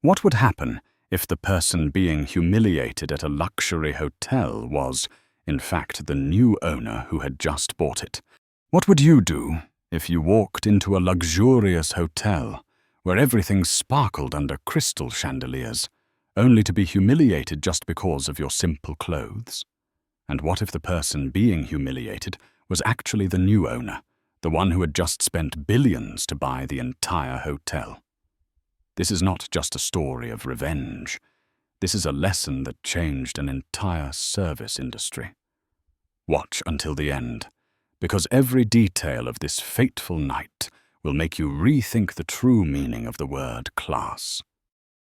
What would happen if the person being humiliated at a luxury hotel was, in fact, the new owner who had just bought it? What would you do if you walked into a luxurious hotel where everything sparkled under crystal chandeliers, only to be humiliated just because of your simple clothes? And what if the person being humiliated was actually the new owner, the one who had just spent billions to buy the entire hotel? This is not just a story of revenge. This is a lesson that changed an entire service industry. Watch until the end, because every detail of this fateful night will make you rethink the true meaning of the word class.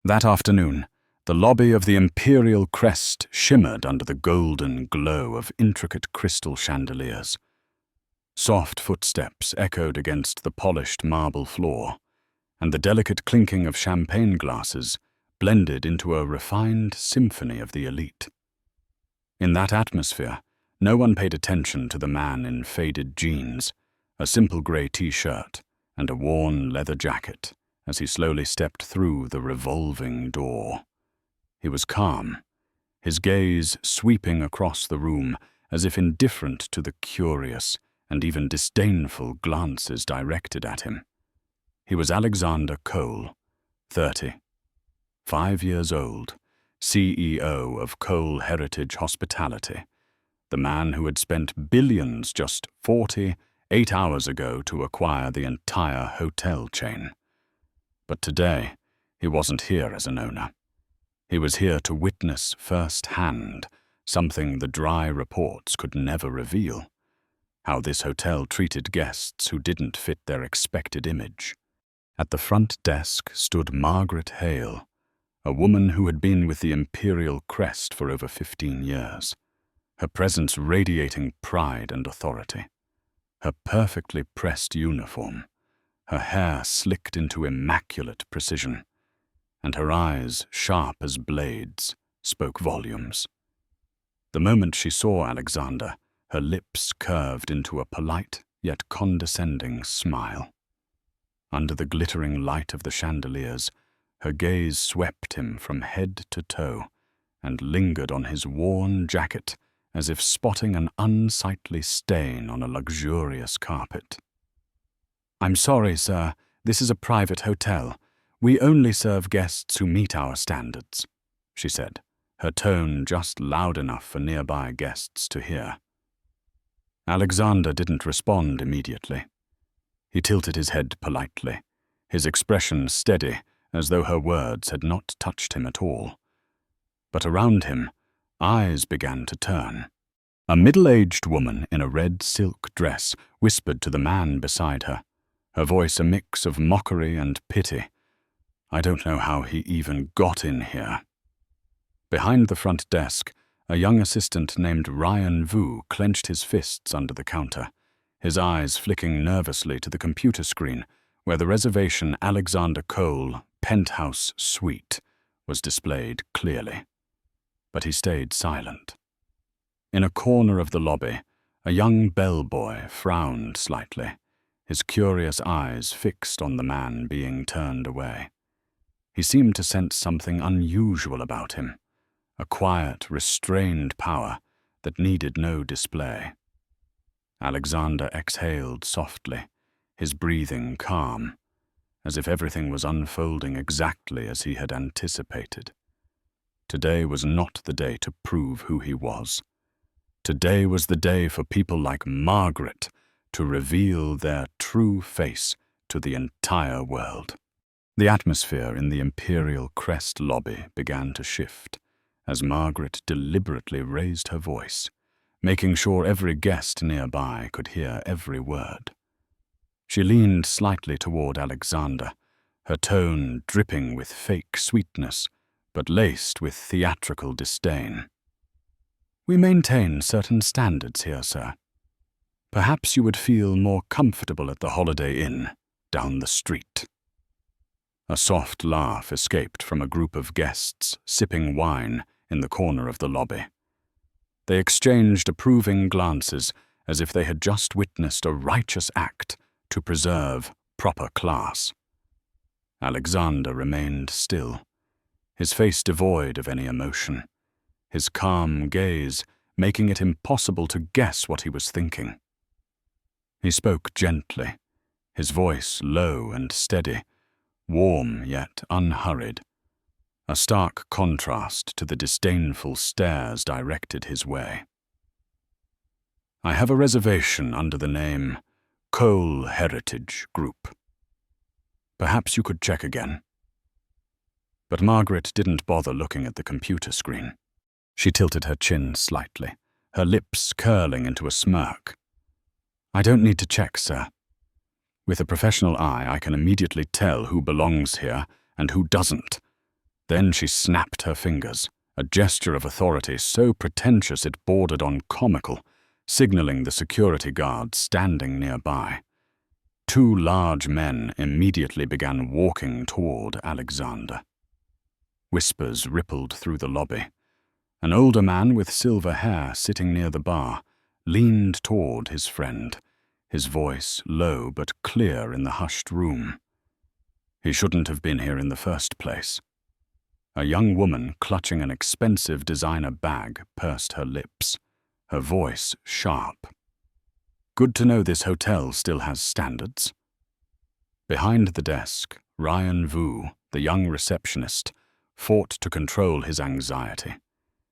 That afternoon, the lobby of the Imperial Crest shimmered under the golden glow of intricate crystal chandeliers. Soft footsteps echoed against the polished marble floor, and the delicate clinking of champagne glasses blended into a refined symphony of the elite. In that atmosphere, no one paid attention to the man in faded jeans, a simple grey t-shirt, and a worn leather jacket as he slowly stepped through the revolving door. He was calm, his gaze sweeping across the room as if indifferent to the curious and even disdainful glances directed at him. He was Alexander Cole, 30, 5 years old, CEO of Cole Heritage Hospitality, the man who had spent billions just 48 hours ago to acquire the entire hotel chain. But today, he wasn't here as an owner. He was here to witness firsthand something the dry reports could never reveal: how this hotel treated guests who didn't fit their expected image. At the front desk stood Margaret Hale, a woman who had been with the Imperial Crest for over 15 years, her presence radiating pride and authority. Her perfectly pressed uniform, her hair slicked into immaculate precision, and her eyes, sharp as blades, spoke volumes. The moment she saw Alexander, her lips curved into a polite yet condescending smile. Under the glittering light of the chandeliers, her gaze swept him from head to toe and lingered on his worn jacket as if spotting an unsightly stain on a luxurious carpet. "I'm sorry, sir. This is a private hotel. We only serve guests who meet our standards," she said, her tone just loud enough for nearby guests to hear. Alexander didn't respond immediately. He tilted his head politely, his expression steady as though her words had not touched him at all. But around him, eyes began to turn. A middle-aged woman in a red silk dress whispered to the man beside her, her voice a mix of mockery and pity. "I don't know how he even got in here." Behind the front desk, a young assistant named Ryan Vu clenched his fists under the counter, his eyes flicking nervously to the computer screen where the reservation Alexander Cole Penthouse Suite was displayed clearly. But he stayed silent. In a corner of the lobby, a young bellboy frowned slightly, his curious eyes fixed on the man being turned away. He seemed to sense something unusual about him, a quiet, restrained power that needed no display. Alexander exhaled softly, his breathing calm, as if everything was unfolding exactly as he had anticipated. Today was not the day to prove who he was. Today was the day for people like Margaret to reveal their true face to the entire world. The atmosphere in the Imperial Crest lobby began to shift as Margaret deliberately raised her voice, making sure every guest nearby could hear every word. She leaned slightly toward Alexander, her tone dripping with fake sweetness, but laced with theatrical disdain. "We maintain certain standards here, sir. Perhaps you would feel more comfortable at the Holiday Inn down the street." A soft laugh escaped from a group of guests sipping wine in the corner of the lobby. They exchanged approving glances as if they had just witnessed a righteous act to preserve proper class. Alexander remained still, his face devoid of any emotion, his calm gaze making it impossible to guess what he was thinking. He spoke gently, his voice low and steady, warm yet unhurried, a stark contrast to the disdainful stares directed his way. "I have a reservation under the name Cole Heritage Group. Perhaps you could check again." But Margaret didn't bother looking at the computer screen. She tilted her chin slightly, her lips curling into a smirk. "I don't need to check, sir. With a professional eye, I can immediately tell who belongs here and who doesn't." Then she snapped her fingers, a gesture of authority so pretentious it bordered on comical, signaling the security guards standing nearby. Two large men immediately began walking toward Alexander. Whispers rippled through the lobby. An older man with silver hair sitting near the bar leaned toward his friend, his voice low but clear in the hushed room. He shouldn't have been here in the first place. A young woman clutching an expensive designer bag pursed her lips, her voice sharp. "Good to know this hotel still has standards." Behind the desk, Ryan Vu, the young receptionist, fought to control his anxiety.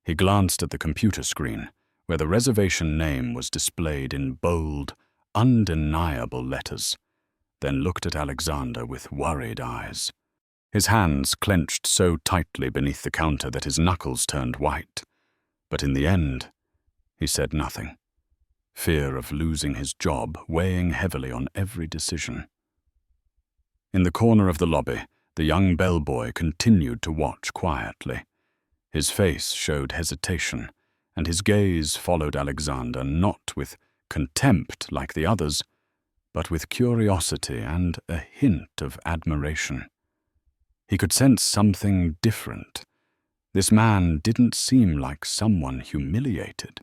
He glanced at the computer screen, where the reservation name was displayed in bold, undeniable letters, then looked at Alexander with worried eyes. His hands clenched so tightly beneath the counter that his knuckles turned white. But in the end, he said nothing, fear of losing his job weighing heavily on every decision. In the corner of the lobby, the young bellboy continued to watch quietly. His face showed hesitation, and his gaze followed Alexander not with contempt like the others, but with curiosity and a hint of admiration. He could sense something different. This man didn't seem like someone humiliated.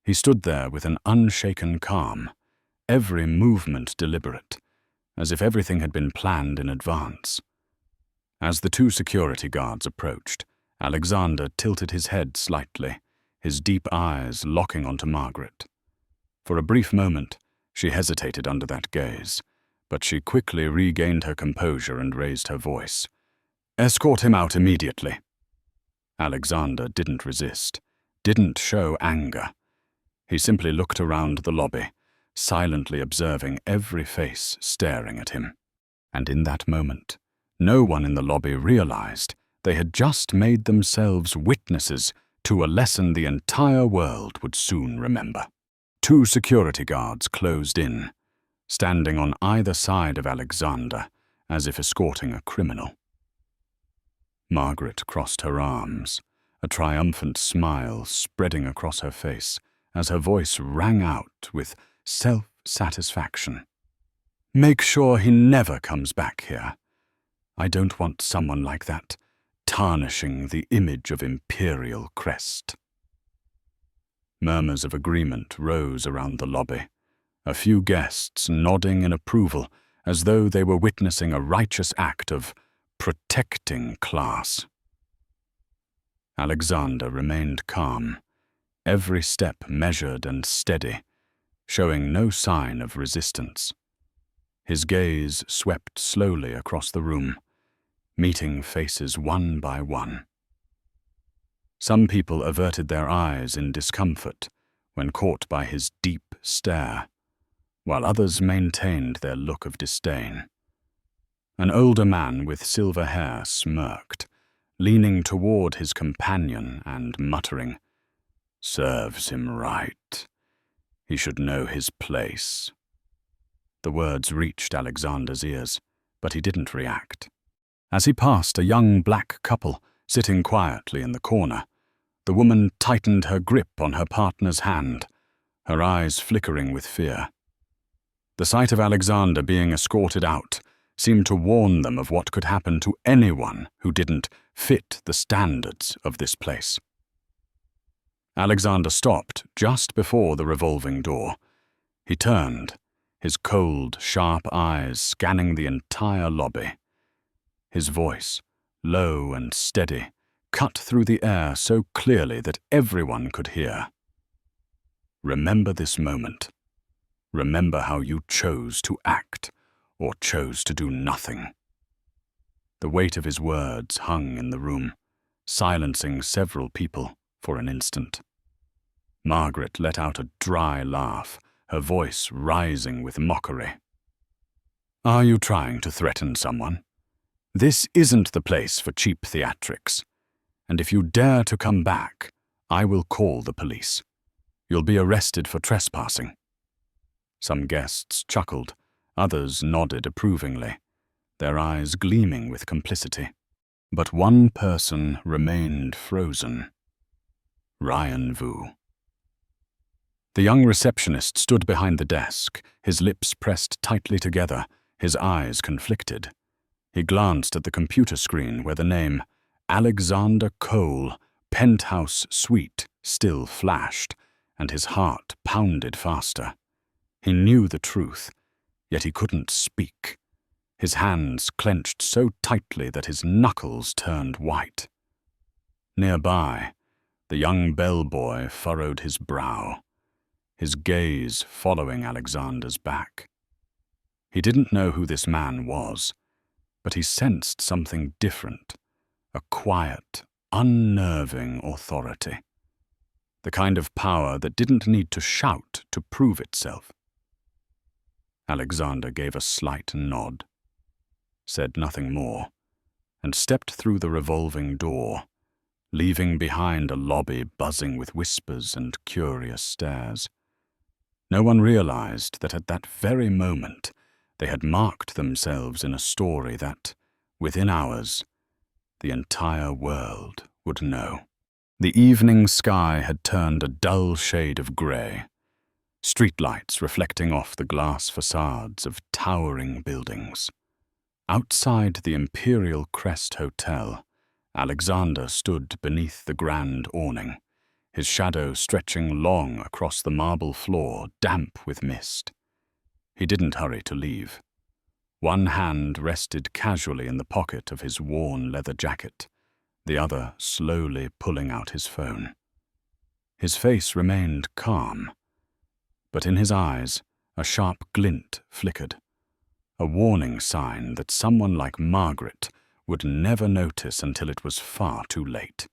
He stood there with an unshaken calm, every movement deliberate, as if everything had been planned in advance. As the two security guards approached, Alexander tilted his head slightly, his deep eyes locking onto Margaret. For a brief moment, she hesitated under that gaze, but she quickly regained her composure and raised her voice. "Escort him out immediately." Alexander didn't resist, didn't show anger. He simply looked around the lobby, silently observing every face staring at him. And in that moment, no one in the lobby realized they had just made themselves witnesses to a lesson the entire world would soon remember. Two security guards closed in, standing on either side of Alexander, as if escorting a criminal. Margaret crossed her arms, a triumphant smile spreading across her face as her voice rang out with self-satisfaction. "Make sure he never comes back here. I don't want someone like that tarnishing the image of imperial crest." Murmurs of agreement rose around the lobby, a few guests nodding in approval as though they were witnessing a righteous act of protecting class. Alexander remained calm, every step measured and steady, showing no sign of resistance. His gaze swept slowly across the room, meeting faces one by one. Some people averted their eyes in discomfort when caught by his deep stare, while others maintained their look of disdain. An older man with silver hair smirked, leaning toward his companion and muttering, "Serves him right. He should know his place." The words reached Alexander's ears, but he didn't react. As he passed a young black couple sitting quietly in the corner, the woman tightened her grip on her partner's hand, her eyes flickering with fear. The sight of Alexander being escorted out seemed to warn them of what could happen to anyone who didn't fit the standards of this place. Alexander stopped just before the revolving door. He turned, his cold, sharp eyes scanning the entire lobby. His voice, low and steady, cut through the air so clearly that everyone could hear. Remember this moment. Remember how you chose to act, or chose to do nothing. The weight of his words hung in the room, silencing several people for an instant. Margaret let out a dry laugh, her voice rising with mockery. Are you trying to threaten someone? This isn't the place for cheap theatrics, and if you dare to come back, I will call the police. You'll be arrested for trespassing. Some guests chuckled, others nodded approvingly, their eyes gleaming with complicity. But one person remained frozen. Ryan Vu. The young receptionist stood behind the desk, his lips pressed tightly together, his eyes conflicted. He glanced at the computer screen where the name Alexander Cole, Penthouse Suite, still flashed, and his heart pounded faster. He knew the truth, yet he couldn't speak. His hands clenched so tightly that his knuckles turned white. Nearby, the young bellboy furrowed his brow, his gaze following Alexander's back. He didn't know who this man was, but he sensed something different, a quiet, unnerving authority. The kind of power that didn't need to shout to prove itself. Alexander gave a slight nod, said nothing more, and stepped through the revolving door, leaving behind a lobby buzzing with whispers and curious stares. No one realized that at that very moment they had marked themselves in a story that, within hours, the entire world would know. The evening sky had turned a dull shade of grey, streetlights reflecting off the glass facades of towering buildings. Outside the Imperial Crest Hotel, Alexander stood beneath the grand awning, his shadow stretching long across the marble floor, damp with mist. He didn't hurry to leave. One hand rested casually in the pocket of his worn leather jacket, the other slowly pulling out his phone. His face remained calm, but in his eyes a sharp glint flickered, a warning sign that someone like Margaret would never notice until it was far too late.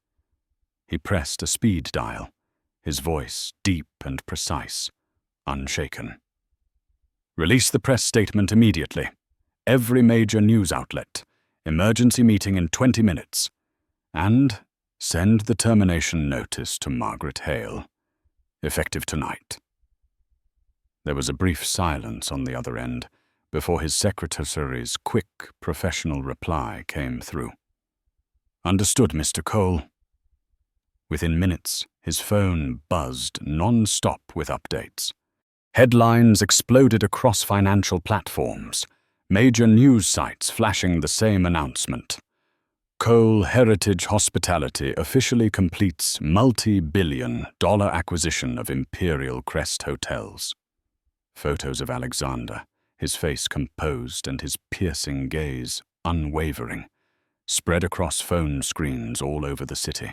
He pressed a speed dial, his voice deep and precise, unshaken. Release the press statement immediately. Every major news outlet. Emergency meeting in 20 minutes. And send the termination notice to Margaret Hale. Effective tonight. There was a brief silence on the other end before his secretary's quick, professional reply came through. Understood, Mr. Cole. Within minutes, his phone buzzed non-stop with updates. Headlines exploded across financial platforms, major news sites flashing the same announcement. Cole Heritage Hospitality officially completes multi-billion-dollar acquisition of Imperial Crest Hotels. Photos of Alexander, his face composed and his piercing gaze unwavering, spread across phone screens all over the city.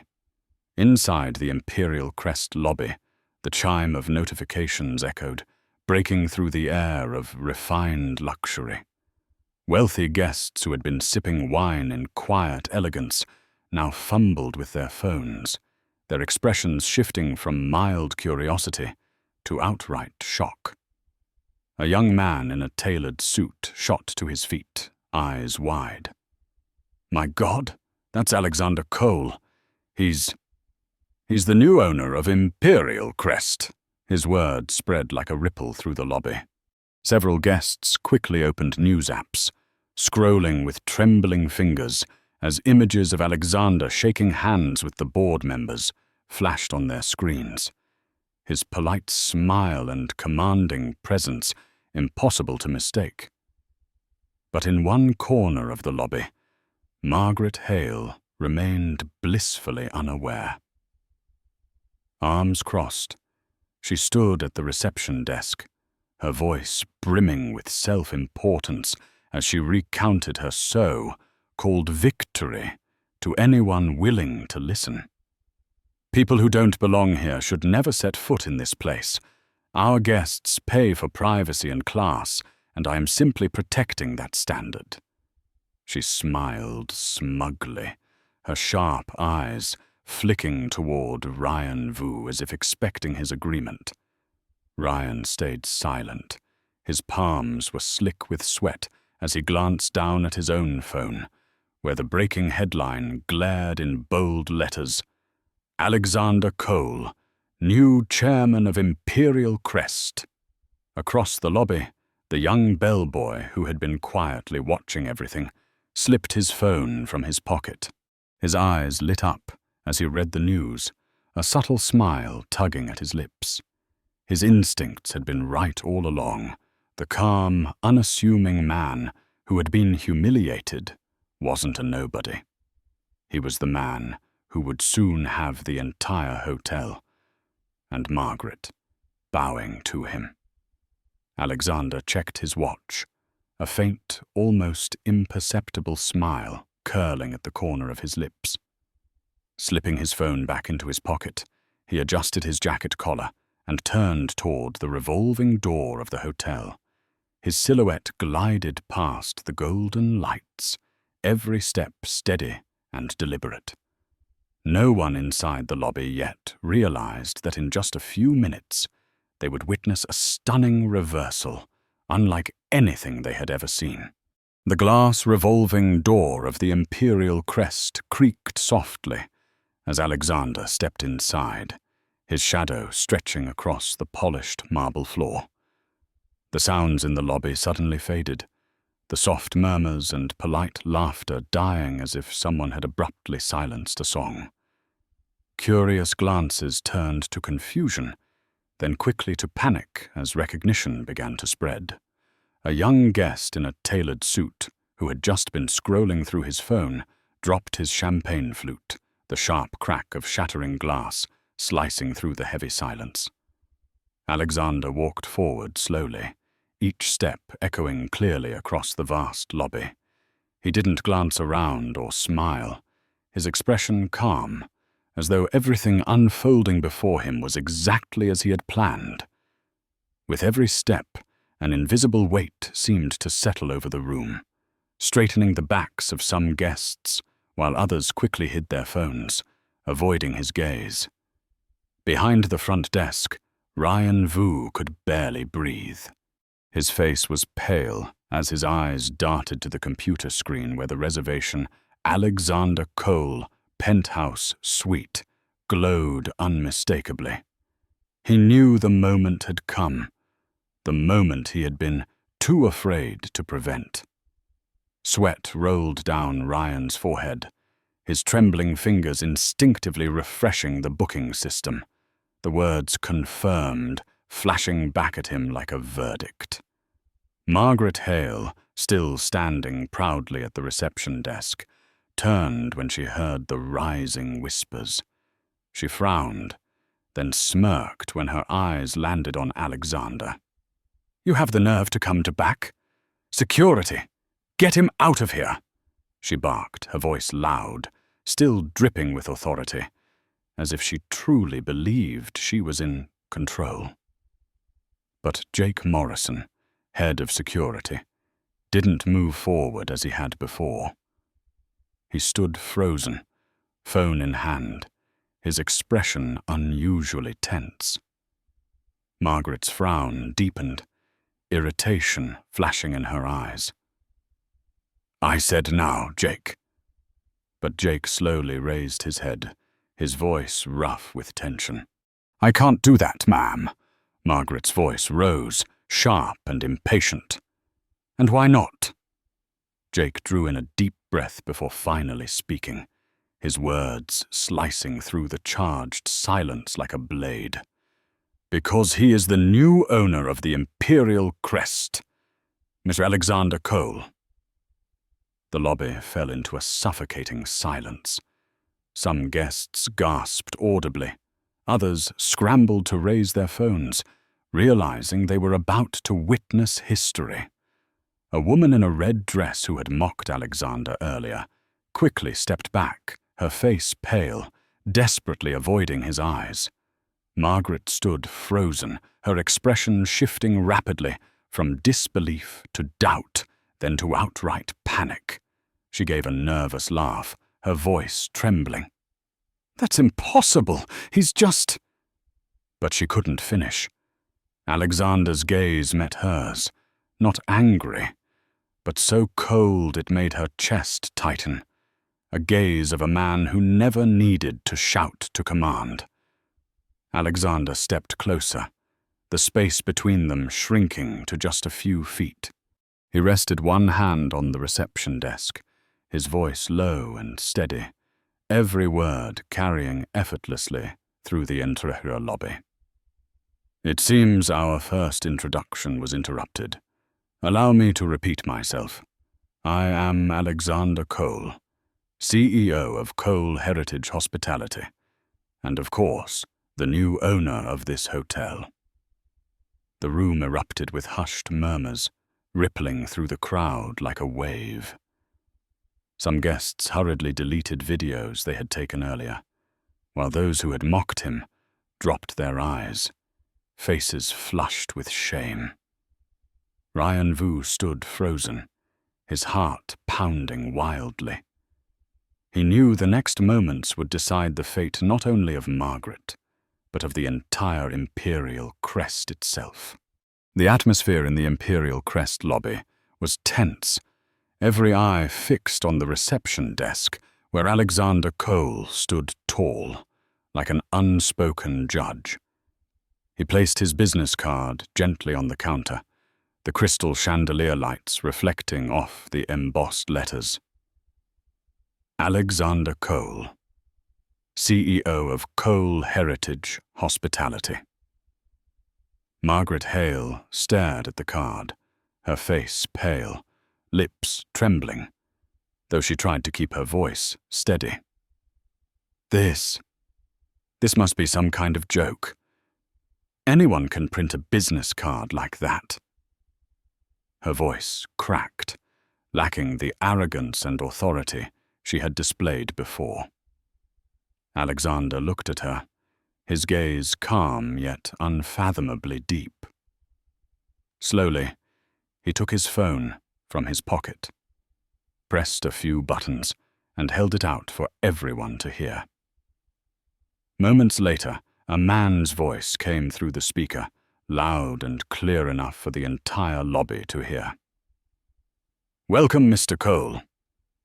Inside the Imperial Crest lobby, the chime of notifications echoed, breaking through the air of refined luxury. Wealthy guests who had been sipping wine in quiet elegance now fumbled with their phones, their expressions shifting from mild curiosity to outright shock. A young man in a tailored suit shot to his feet, eyes wide. My God, that's Alexander Cole. He's the new owner of Imperial Crest. His words spread like a ripple through the lobby. Several guests quickly opened news apps, scrolling with trembling fingers as images of Alexander shaking hands with the board members flashed on their screens. His polite smile and commanding presence impossible to mistake. But in one corner of the lobby, Margaret Hale remained blissfully unaware. Arms crossed, she stood at the reception desk, her voice brimming with self-importance as she recounted her so-called victory to anyone willing to listen. People who don't belong here should never set foot in this place. Our guests pay for privacy and class, and I am simply protecting that standard." She smiled smugly, her sharp eyes flicking toward Ryan Vu as if expecting his agreement. Ryan stayed silent. His palms were slick with sweat as he glanced down at his own phone, where the breaking headline glared in bold letters: "Alexander Cole, new chairman of Imperial Crest." Across the lobby, the young bellboy, who had been quietly watching everything, slipped his phone from his pocket. His eyes lit up as he read the news, a subtle smile tugging at his lips. His instincts had been right all along. The calm, unassuming man who had been humiliated wasn't a nobody. He was the man who would soon have the entire hotel, and Margaret bowing to him. Alexander checked his watch, a faint, almost imperceptible smile curling at the corner of his lips. Slipping his phone back into his pocket, he adjusted his jacket collar and turned toward the revolving door of the hotel. His silhouette glided past the golden lights, every step steady and deliberate. No one inside the lobby yet realized that in just a few minutes they would witness a stunning reversal, unlike anything they had ever seen. The glass revolving door of the Imperial Crest creaked softly as Alexander stepped inside, his shadow stretching across the polished marble floor. The sounds in the lobby suddenly faded, the soft murmurs and polite laughter dying as if someone had abruptly silenced a song. Curious glances turned to confusion, then quickly to panic as recognition began to spread. A young guest in a tailored suit, who had just been scrolling through his phone, dropped his champagne flute, the sharp crack of shattering glass slicing through the heavy silence. Alexander walked forward slowly, each step echoing clearly across the vast lobby. He didn't glance around or smile, his expression calm, as though everything unfolding before him was exactly as he had planned. With every step, an invisible weight seemed to settle over the room, straightening the backs of some guests, while others quickly hid their phones, avoiding his gaze. Behind the front desk, Ryan Vu could barely breathe. His face was pale as his eyes darted to the computer screen where the reservation "Alexander Cole, Penthouse Suite" glowed unmistakably. He knew the moment had come, the moment he had been too afraid to prevent. Sweat rolled down Ryan's forehead, his trembling fingers instinctively refreshing the booking system, the words "confirmed" flashing back at him like a verdict. Margaret Hale, still standing proudly at the reception desk, turned when she heard the rising whispers. She frowned, then smirked when her eyes landed on Alexander. "You have the nerve to come to back? Security! Get him out of here!" she barked, her voice loud, still dripping with authority, as if she truly believed she was in control. But Jake Morrison, head of security, didn't move forward as he had before. He stood frozen, phone in hand, his expression unusually tense. Margaret's frown deepened, irritation flashing in her eyes. "I said now, Jake." But Jake slowly raised his head, his voice rough with tension. "I can't do that, ma'am." Margaret's voice rose, sharp and impatient. "And why not?" Jake drew in a deep breath before finally speaking, his words slicing through the charged silence like a blade. "Because he is the new owner of the Imperial Crest, Mr. Alexander Cole." The lobby fell into a suffocating silence. Some guests gasped audibly. Others scrambled to raise their phones, realizing they were about to witness history. A woman in a red dress who had mocked Alexander earlier quickly stepped back, her face pale, desperately avoiding his eyes. Margaret stood frozen, her expression shifting rapidly from disbelief to doubt, then to outright panic. She gave a nervous laugh, her voice trembling. "That's impossible! He's just—" But she couldn't finish. Alexander's gaze met hers, not angry, but so cold it made her chest tighten. A gaze of a man who never needed to shout to command. Alexander stepped closer, the space between them shrinking to just a few feet. He rested one hand on the reception desk, his voice low and steady, every word carrying effortlessly through the interior lobby. "It seems our first introduction was interrupted. Allow me to repeat myself. I am Alexander Cole, CEO of Cole Heritage Hospitality, and of course, the new owner of this hotel." The room erupted with hushed murmurs, rippling through the crowd like a wave. Some guests hurriedly deleted videos they had taken earlier, while those who had mocked him dropped their eyes, faces flushed with shame. Ryan Vu stood frozen, his heart pounding wildly. He knew the next moments would decide the fate not only of Margaret, but of the entire Imperial Crest itself. The atmosphere in the Imperial Crest lobby was tense, every eye fixed on the reception desk where Alexander Cole stood tall, like an unspoken judge. He placed his business card gently on the counter, the crystal chandelier lights reflecting off the embossed letters. Alexander Cole, CEO of Cole Heritage Hospitality. Margaret Hale stared at the card, her face pale, lips trembling, though she tried to keep her voice steady. This must be some kind of joke. Anyone can print a business card like that. Her voice cracked, lacking the arrogance and authority she had displayed before. Alexander looked at her, his gaze calm yet unfathomably deep. Slowly, he took his phone from his pocket, pressed a few buttons, and held it out for everyone to hear. Moments later, a man's voice came through the speaker, loud and clear enough for the entire lobby to hear. "Welcome, Mr. Cole.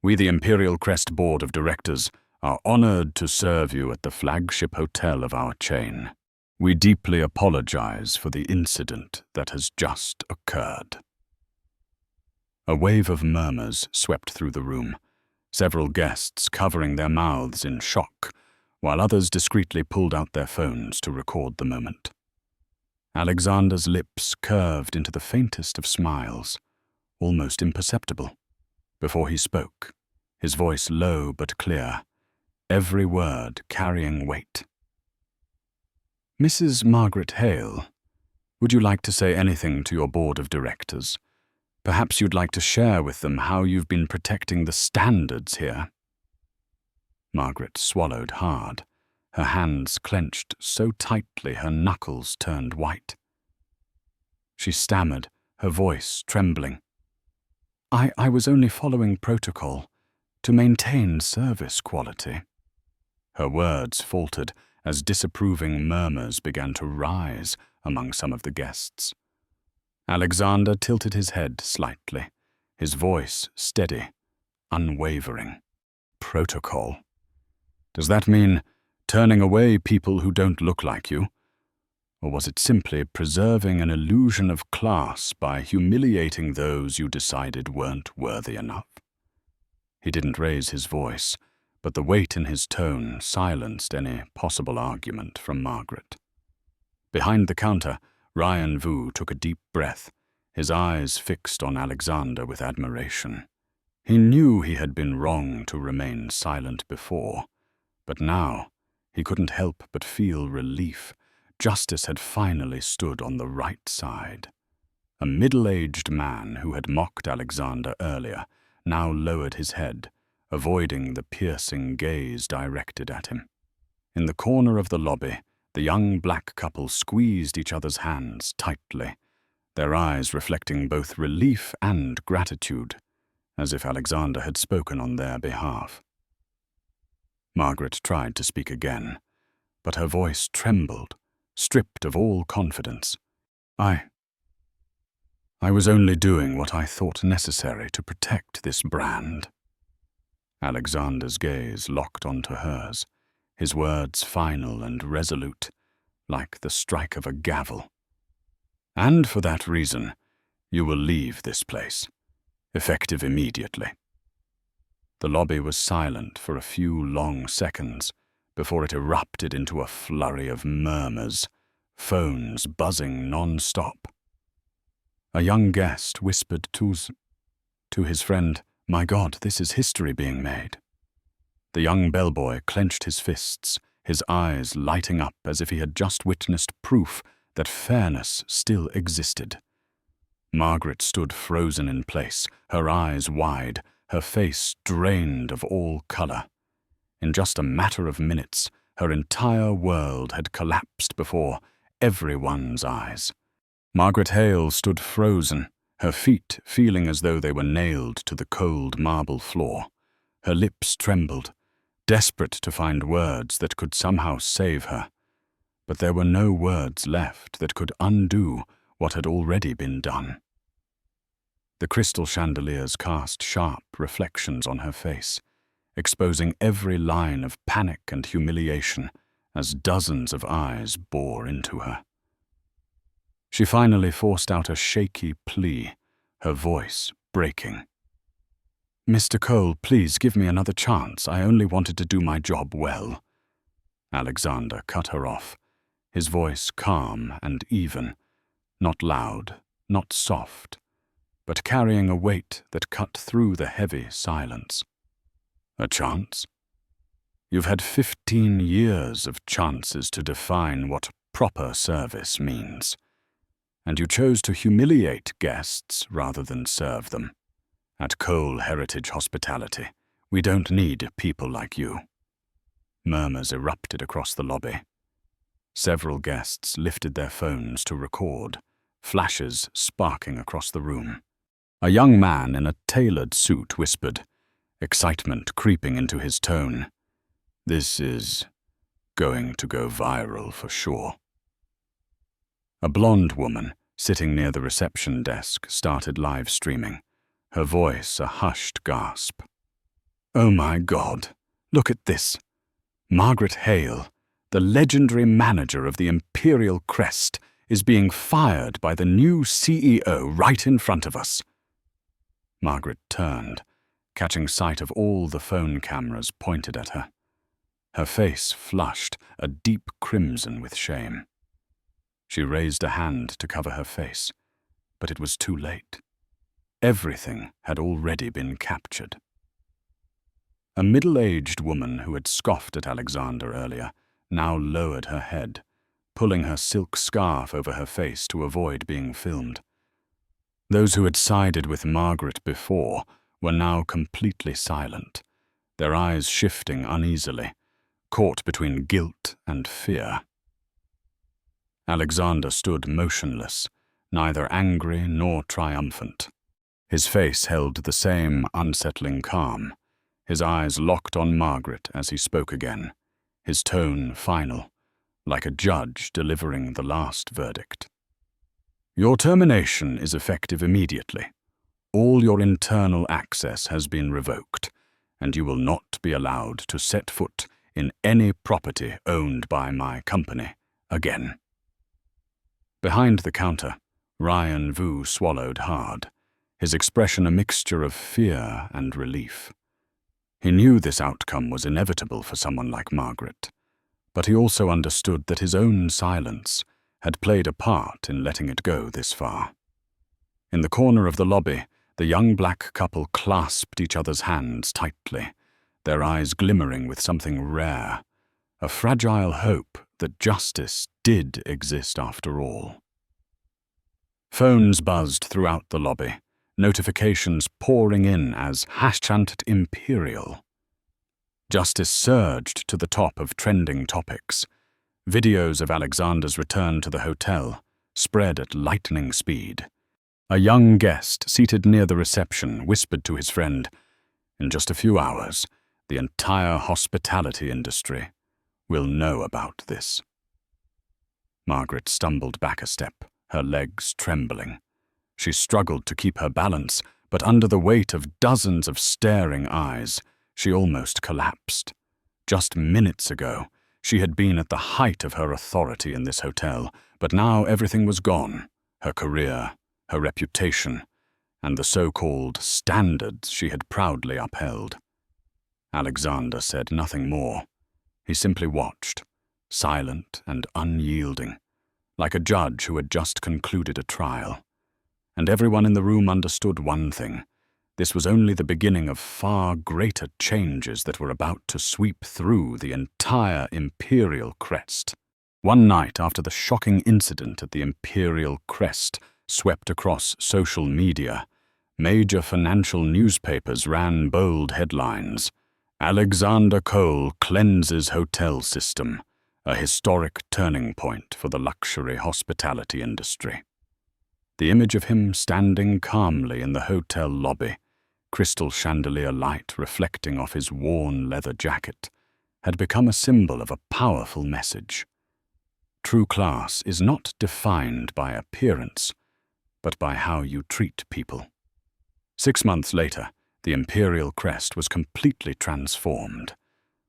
We, the Imperial Crest Board of Directors, are honored to serve you at the flagship hotel of our chain. We deeply apologize for the incident that has just occurred." A wave of murmurs swept through the room, several guests covering their mouths in shock, while others discreetly pulled out their phones to record the moment. Alexander's lips curved into the faintest of smiles, almost imperceptible, before he spoke, his voice low but clear, every word carrying weight. "Mrs. Margaret Hale, would you like to say anything to your board of directors? Perhaps you'd like to share with them how you've been protecting the standards here." Margaret swallowed hard, her hands clenched so tightly her knuckles turned white. She stammered, her voice trembling. I was only following protocol to maintain service quality." Her words faltered as disapproving murmurs began to rise among some of the guests. Alexander tilted his head slightly, his voice steady, unwavering. "Protocol? Does that mean turning away people who don't look like you? Or was it simply preserving an illusion of class by humiliating those you decided weren't worthy enough?" He didn't raise his voice, but the weight in his tone silenced any possible argument from Margaret. Behind the counter, Ryan Vu took a deep breath, his eyes fixed on Alexander with admiration. He knew he had been wrong to remain silent before, but now he couldn't help but feel relief. Justice had finally stood on the right side. A middle-aged man who had mocked Alexander earlier now lowered his head, avoiding the piercing gaze directed at him. In the corner of the lobby, the young black couple squeezed each other's hands tightly, their eyes reflecting both relief and gratitude, as if Alexander had spoken on their behalf. Margaret tried to speak again, but her voice trembled, stripped of all confidence. I was only doing what I thought necessary to protect this brand. Alexander's gaze locked onto hers, his words final and resolute, like the strike of a gavel. And for that reason, you will leave this place, effective immediately. The lobby was silent for a few long seconds before it erupted into a flurry of murmurs, phones buzzing non-stop. A young guest whispered to his friend, "My God, this is history being made." The young bellboy clenched his fists, his eyes lighting up as if he had just witnessed proof that fairness still existed. Margaret stood frozen in place, her eyes wide, her face drained of all color. In just a matter of minutes, her entire world had collapsed before everyone's eyes. Margaret Hale stood frozen, her feet feeling as though they were nailed to the cold marble floor. Her lips trembled, desperate to find words that could somehow save her. But there were no words left that could undo what had already been done. The crystal chandeliers cast sharp reflections on her face, exposing every line of panic and humiliation as dozens of eyes bore into her. She finally forced out a shaky plea, her voice breaking. "Mr. Cole, please give me another chance. I only wanted to do my job well." Alexander cut her off, his voice calm and even, not loud, not soft, but carrying a weight that cut through the heavy silence. "A chance? You've had 15 years of chances to define what proper service means, and you chose to humiliate guests rather than serve them. At Cole Heritage Hospitality, we don't need people like you." Murmurs erupted across the lobby. Several guests lifted their phones to record, flashes sparking across the room. A young man in a tailored suit whispered, excitement creeping into his tone, "This is going to go viral for sure." A blonde woman, sitting near the reception desk, started live streaming, her voice a hushed gasp. "Oh my God, look at this. Margaret Hale, the legendary manager of the Imperial Crest, is being fired by the new CEO right in front of us." Margaret turned, catching sight of all the phone cameras pointed at her. Her face flushed, a deep crimson with shame. She raised a hand to cover her face, but it was too late. Everything had already been captured. A middle-aged woman who had scoffed at Alexander earlier now lowered her head, pulling her silk scarf over her face to avoid being filmed. Those who had sided with Margaret before were now completely silent, their eyes shifting uneasily, caught between guilt and fear. Alexander stood motionless, neither angry nor triumphant. His face held the same unsettling calm, his eyes locked on Margaret as he spoke again, his tone final, like a judge delivering the last verdict. "Your termination is effective immediately. All your internal access has been revoked, and you will not be allowed to set foot in any property owned by my company again." Behind the counter, Ryan Vu swallowed hard, his expression a mixture of fear and relief. He knew this outcome was inevitable for someone like Margaret, but he also understood that his own silence had played a part in letting it go this far. In the corner of the lobby, the young black couple clasped each other's hands tightly, their eyes glimmering with something rare, a fragile hope that justice did exist after all. Phones buzzed throughout the lobby, notifications pouring in as #, Imperial. Justice surged to the top of trending topics. Videos of Alexander's return to the hotel spread at lightning speed. A young guest seated near the reception whispered to his friend, "In just a few hours, the entire hospitality industry will know about this." Margaret stumbled back a step, her legs trembling. She struggled to keep her balance, but under the weight of dozens of staring eyes, she almost collapsed. Just minutes ago, she had been at the height of her authority in this hotel, but now everything was gone: her career, her reputation, and the so-called standards she had proudly upheld. Alexander said nothing more. He simply watched, silent and unyielding, like a judge who had just concluded a trial. And everyone in the room understood one thing: this was only the beginning of far greater changes that were about to sweep through the entire Imperial Crest. One night after the shocking incident at the Imperial Crest swept across social media, major financial newspapers ran bold headlines: "Alexander Cole cleanses hotel system, a historic turning point for the luxury hospitality industry." The image of him standing calmly in the hotel lobby, crystal chandelier light reflecting off his worn leather jacket, had become a symbol of a powerful message. True class is not defined by appearance, but by how you treat people. 6 months later, the Imperial Crest was completely transformed.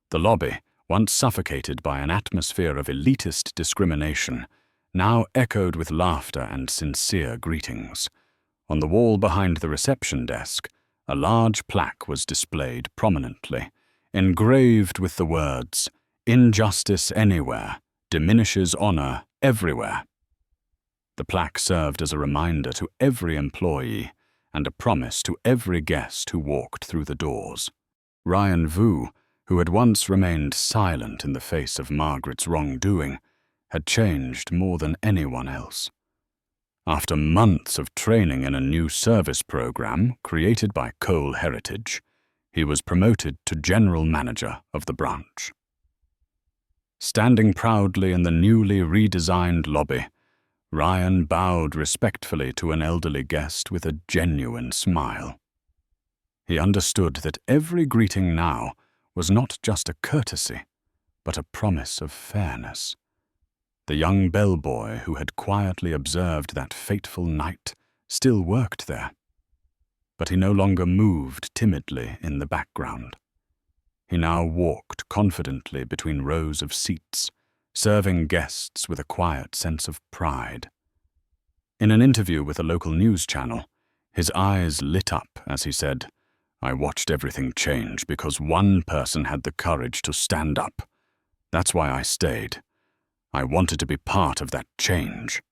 The lobby, once suffocated by an atmosphere of elitist discrimination, now echoed with laughter and sincere greetings. On the wall behind the reception desk, a large plaque was displayed prominently, engraved with the words, "Injustice anywhere diminishes honor everywhere." The plaque served as a reminder to every employee and a promise to every guest who walked through the doors. Ryan Vu, who had once remained silent in the face of Margaret's wrongdoing, had changed more than anyone else. After months of training in a new service program created by Cole Heritage, he was promoted to general manager of the branch. Standing proudly in the newly redesigned lobby, Ryan bowed respectfully to an elderly guest with a genuine smile. He understood that every greeting now was not just a courtesy, but a promise of fairness. The young bellboy who had quietly observed that fateful night still worked there, but he no longer moved timidly in the background. He now walked confidently between rows of seats, serving guests with a quiet sense of pride. In an interview with a local news channel, his eyes lit up as he said, "I watched everything change because one person had the courage to stand up. That's why I stayed. I wanted to be part of that change."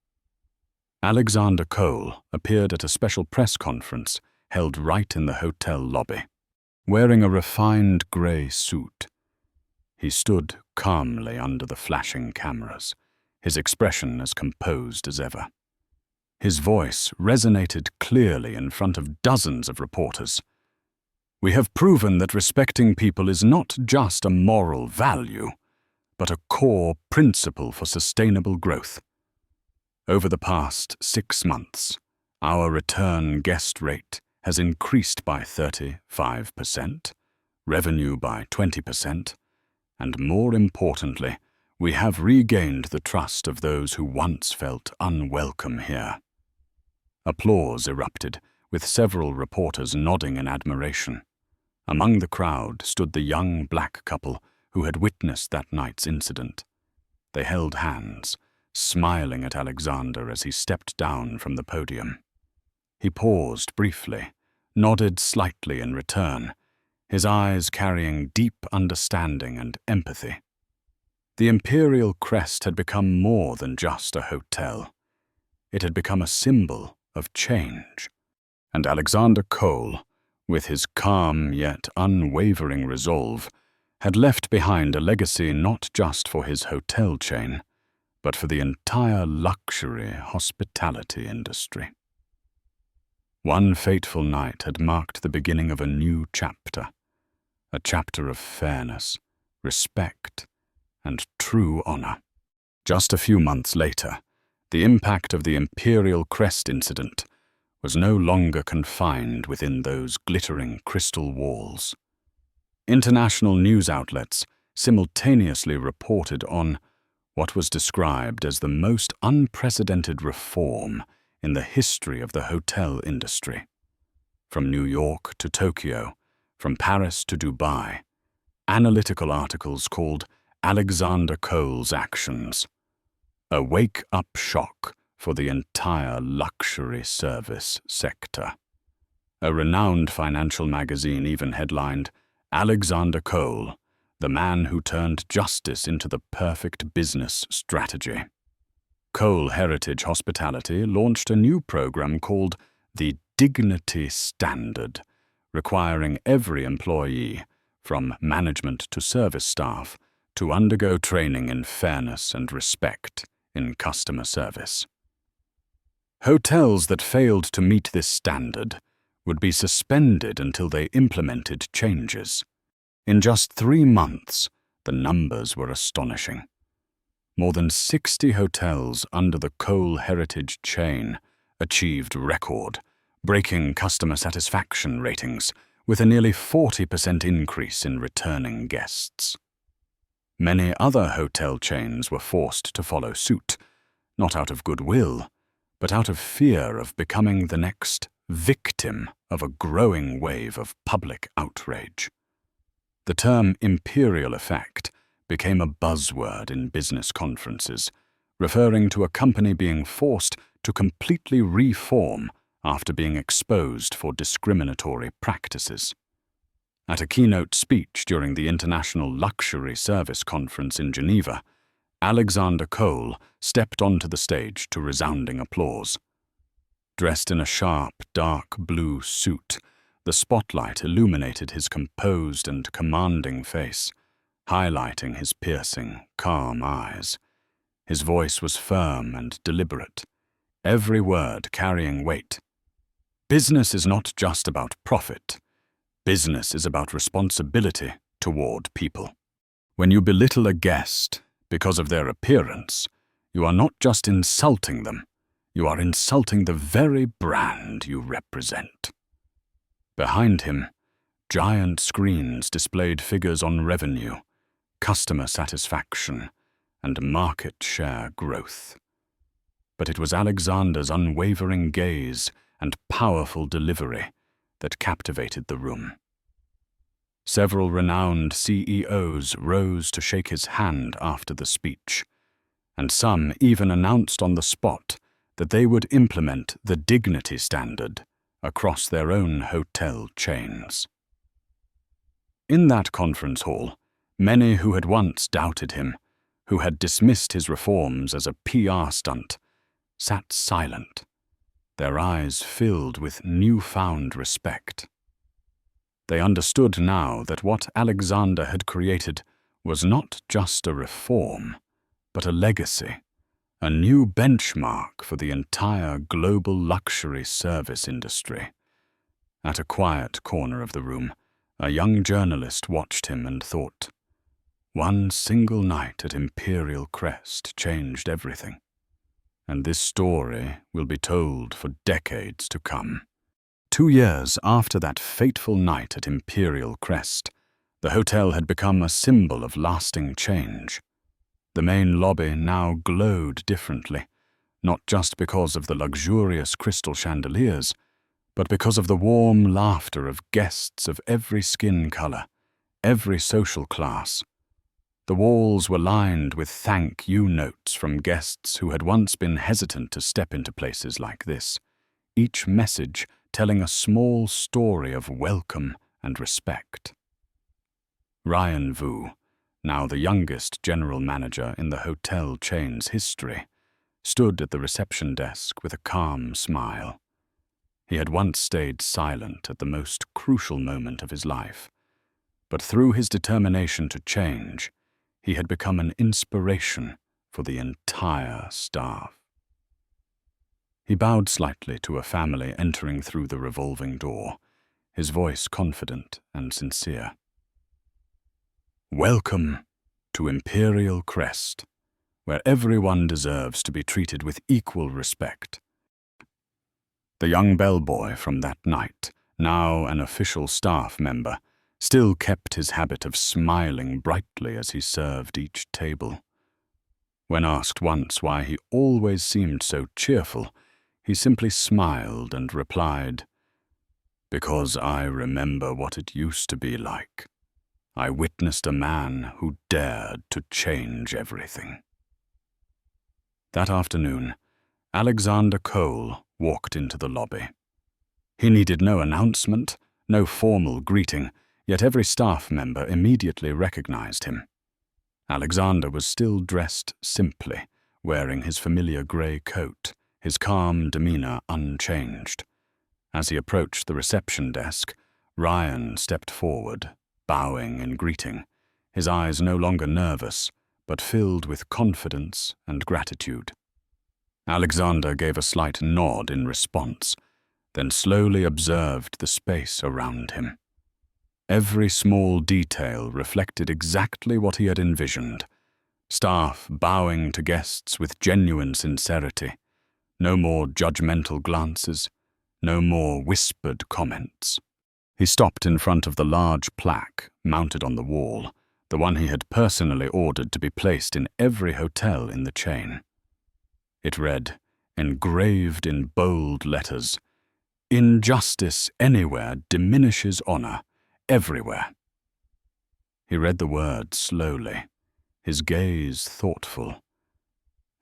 Alexander Cole appeared at a special press conference held right in the hotel lobby. Wearing a refined grey suit, he stood calmly under the flashing cameras, his expression as composed as ever. His voice resonated clearly in front of dozens of reporters. "We have proven that respecting people is not just a moral value, but a core principle for sustainable growth. Over the past 6 months, our return guest rate has increased by 35%, revenue by 20%, and more importantly, we have regained the trust of those who once felt unwelcome here." Applause erupted, with several reporters nodding in admiration. Among the crowd stood the young black couple who had witnessed that night's incident. They held hands, smiling at Alexander as he stepped down from the podium. He paused briefly, nodded slightly in return, his eyes carrying deep understanding and empathy. The Imperial Crest had become more than just a hotel. It had become a symbol of change. And Alexander Cole, with his calm yet unwavering resolve, had left behind a legacy not just for his hotel chain, but for the entire luxury hospitality industry. One fateful night had marked the beginning of a new chapter, a chapter of fairness, respect, and true honor. Just a few months later, the impact of the Imperial Crest incident was no longer confined within those glittering crystal walls. International news outlets simultaneously reported on what was described as the most unprecedented reform in the history of the hotel industry. From New York to Tokyo, from Paris to Dubai, analytical articles called Alexander Cole's actions a wake-up shock for the entire luxury service sector. A renowned financial magazine even headlined, "Alexander Cole, the man who turned justice into the perfect business strategy." Cole Heritage Hospitality launched a new program called the Dignity Standard, requiring every employee, from management to service staff, to undergo training in fairness and respect in customer service. Hotels that failed to meet this standard would be suspended until they implemented changes. In just 3 months, the numbers were astonishing. More than 60 hotels under the Cole Heritage chain achieved record-breaking customer satisfaction ratings with a nearly 40% increase in returning guests. Many other hotel chains were forced to follow suit, not out of goodwill, but out of fear of becoming the next victim of a growing wave of public outrage. The term imperial effect became a buzzword in business conferences, referring to a company being forced to completely reform after being exposed for discriminatory practices. At a keynote speech during the International Luxury Service Conference in Geneva, Alexander Cole stepped onto the stage to resounding applause. Dressed in a sharp, dark blue suit, the spotlight illuminated his composed and commanding face, highlighting his piercing, calm eyes. His voice was firm and deliberate, every word carrying weight. Business is not just about profit. Business is about responsibility toward people. When you belittle a guest because of their appearance, you are not just insulting them, you are insulting the very brand you represent. Behind him, giant screens displayed figures on revenue, customer satisfaction, and market share growth. But it was Alexander's unwavering gaze and powerful delivery that captivated the room. Several renowned CEOs rose to shake his hand after the speech, and some even announced on the spot that they would implement the Dignity Standard across their own hotel chains. In that conference hall, many who had once doubted him, who had dismissed his reforms as a PR stunt, sat silent, their eyes filled with newfound respect. They understood now that what Alexander had created was not just a reform, but a legacy, a new benchmark for the entire global luxury service industry. At a quiet corner of the room, a young journalist watched him and thought, one single night at Imperial Crest changed everything. And this story will be told for decades to come. 2 years after that fateful night at Imperial Crest, the hotel had become a symbol of lasting change. The main lobby now glowed differently, not just because of the luxurious crystal chandeliers, but because of the warm laughter of guests of every skin color, every social class. The walls were lined with thank you notes from guests who had once been hesitant to step into places like this, each message telling a small story of welcome and respect. Ryan Vu, now the youngest general manager in the hotel chain's history, stood at the reception desk with a calm smile. He had once stayed silent at the most crucial moment of his life, but through his determination to change, he had become an inspiration for the entire staff. He bowed slightly to a family entering through the revolving door, his voice confident and sincere. "Welcome to Imperial Crest, where everyone deserves to be treated with equal respect." The young bellboy from that night, now an official staff member, still kept his habit of smiling brightly as he served each table. When asked once why he always seemed so cheerful, he simply smiled and replied, "Because I remember what it used to be like. I witnessed a man who dared to change everything." That afternoon, Alexander Cole walked into the lobby. He needed no announcement, no formal greeting, yet every staff member immediately recognized him. Alexander was still dressed simply, wearing his familiar grey coat, his calm demeanor unchanged. As he approached the reception desk, Ryan stepped forward, bowing in greeting, his eyes no longer nervous, but filled with confidence and gratitude. Alexander gave a slight nod in response, then slowly observed the space around him. Every small detail reflected exactly what he had envisioned. Staff bowing to guests with genuine sincerity. No more judgmental glances. No more whispered comments. He stopped in front of the large plaque mounted on the wall, the one he had personally ordered to be placed in every hotel in the chain. It read, engraved in bold letters, "Injustice anywhere diminishes honor, everywhere." He read the words slowly, his gaze thoughtful,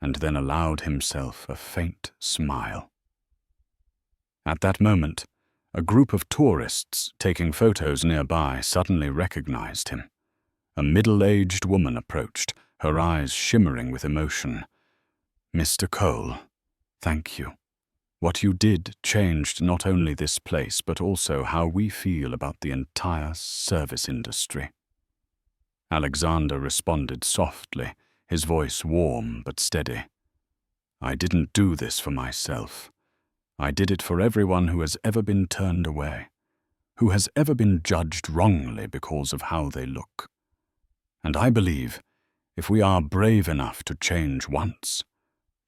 and then allowed himself a faint smile. At that moment, a group of tourists taking photos nearby suddenly recognized him. A middle-aged woman approached, her eyes shimmering with emotion. "Mr. Cole, thank you. What you did changed not only this place, but also how we feel about the entire service industry." Alexander responded softly, his voice warm but steady. "I didn't do this for myself. I did it for everyone who has ever been turned away, who has ever been judged wrongly because of how they look. And I believe if we are brave enough to change once,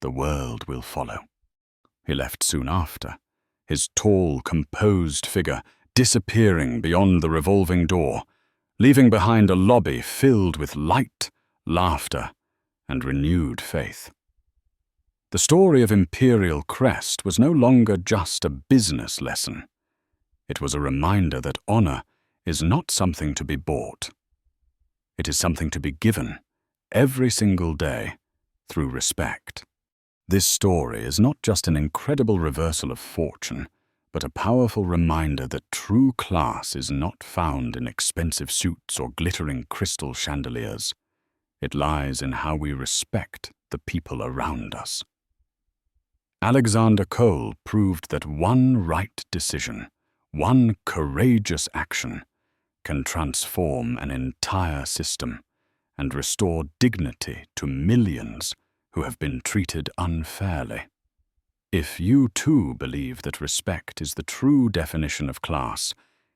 the world will follow." He left soon after, his tall, composed figure disappearing beyond the revolving door, leaving behind a lobby filled with light, laughter, and renewed faith. The story of Imperial Crest was no longer just a business lesson. It was a reminder that honor is not something to be bought. It is something to be given every single day through respect. This story is not just an incredible reversal of fortune, but a powerful reminder that true class is not found in expensive suits or glittering crystal chandeliers. It lies in how we respect the people around us. Alexander Cole proved that one right decision, one courageous action, can transform an entire system and restore dignity to millions who have been treated unfairly. If you too believe that respect is the true definition of class,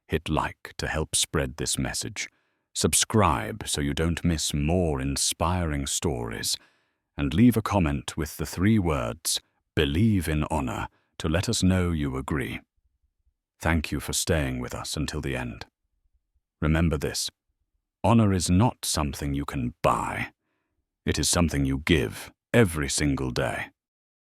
hit like to help spread this message, subscribe so you don't miss more inspiring stories, and leave a comment with the 3 words, "Believe in honor," to let us know you agree. Thank you for staying with us until the end. Remember this, honor is not something you can buy. It is something you give every single day.